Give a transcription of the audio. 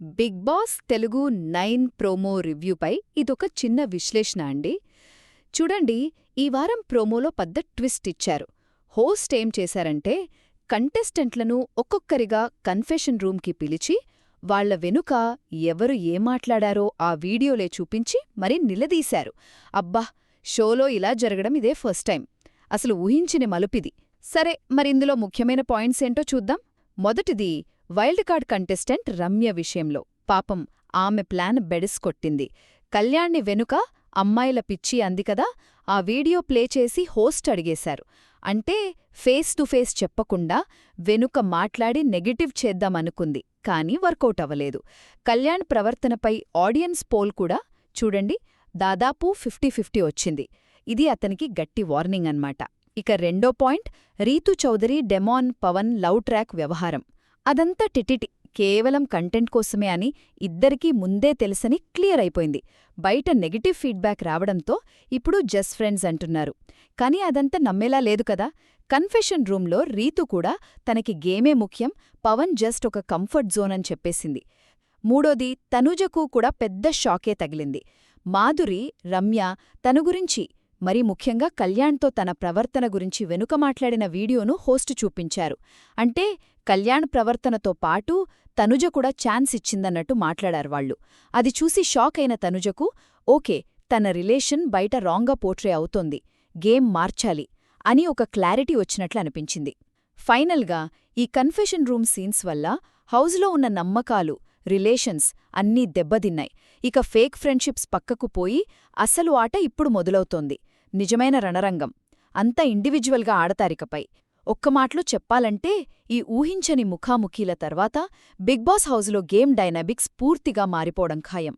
Big boss Telugu 9 promo రివ్యూపై ఇదొక చిన్న విశ్లేషణ అండి. చూడండి, ఈ వారం ప్రోమోలో పెద్ద ట్విస్ట్ ఇచ్చారు. హోస్ట్ ఏం చేశారంటే, కంటెస్టెంట్లను ఒక్కొక్కరిగా కన్ఫెషన్ రూమ్కి పిలిచి, వాళ్ల వెనుక ఎవరు ఏమాట్లాడారో ఆ వీడియోలే చూపించి మరీ నిలదీశారు. అబ్బా, షోలో ఇలా జరగడం ఇదే ఫస్ట్ టైం. అసలు ఊహించిన మలుపిది. సరే, మరిందులో ముఖ్యమైన పాయింట్స్ ఏంటో చూద్దాం. మొదటిది, వైల్డ్ కార్డ్ కంటెస్టెంట్ రమ్య విషయంలో. పాపం, ఆమె ప్లాన్ బెడిస్ కొట్టింది. కళ్యాణ్ని వెనుక అమ్మాయిల పిచ్చి అందికదా, ఆ వీడియో ప్లే చేసి హోస్ట్ అడిగేశారు. అంటే ఫేస్ టు ఫేస్ చెప్పకుండా వెనుక మాట్లాడి నెగెటివ్ చేద్దామనుకుంది. కానీ వర్కౌట్ అవ్వలేదు. కళ్యాణ్ ప్రవర్తనపై ఆడియన్స్ పోల్ కూడా చూడండి, దాదాపు 50-50 వచ్చింది. ఇది అతనికి గట్టి వార్నింగ్ అన్నమాట. ఇక రెండో point, Ritu Chaudhary demon Pavan love track వ్యవహారం. అదంతా టిటిటి, కేవలం కంటెంట్ కోసమే అని ఇద్దరికీ ముందే తెలుసని క్లియర్ అయిపోయింది. బయట నెగటివ్ ఫీడ్బ్యాక్ రావడంతో ఇప్పుడు జస్ట్ ఫ్రెండ్స్ అంటున్నారు. కానీ అదంతా నమ్మేలా లేదు కదా. కన్ఫెషన్ రూంలో రీతు కూడా తనకి గేమే ముఖ్యం, పవన్ జస్ట్ ఒక కంఫర్ట్ జోన్ అని చెప్పేసింది. మూడోది, తనుజకు కూడా పెద్ద షాకే తగిలింది. మాధురి, రమ్య తన గురించి, మరీ ముఖ్యంగా కళ్యాణ్తో తన ప్రవర్తన గురించి వెనుక మాట్లాడిన వీడియోను హోస్ట్ చూపించారు. అంటే కళ్యాణ్ ప్రవర్తనతో పాటు తనుజ కూడా ఛాన్స్ ఇచ్చిందన్నట్టు మాట్లాడారు వాళ్ళు. అది చూసి షాక్ అయిన తనుజకు, ఓకే, తన రిలేషన్ బయట రాంగ్గా పోర్ట్రే అవుతోంది, గేమ్ మార్చాలి అని ఒక క్లారిటీ వచ్చినట్లు అనిపించింది. ఫైనల్గా, ఈ కన్ఫెషన్ రూమ్ సీన్స్ వల్ల హౌజ్లో ఉన్న నమ్మకాలు, రిలేషన్స్ అన్నీ దెబ్బతిన్నాయి. ఇక ఫేక్ ఫ్రెండ్షిప్స్ పక్కకు పోయి అసలు ఆట ఇప్పుడు మొదలవుతోంది. నిజమైన రణరంగం. అంతా ఇండివిజువల్గా ఆడతారికపై. ఒక్క మాటలో చెప్పాలంటే, ఈ ఊహించని ముఖాముఖీల తర్వాత బిగ్ బాస్ హౌజ్లో గేమ్ డైనామిక్స్ పూర్తిగా మారిపోవడం ఖాయం.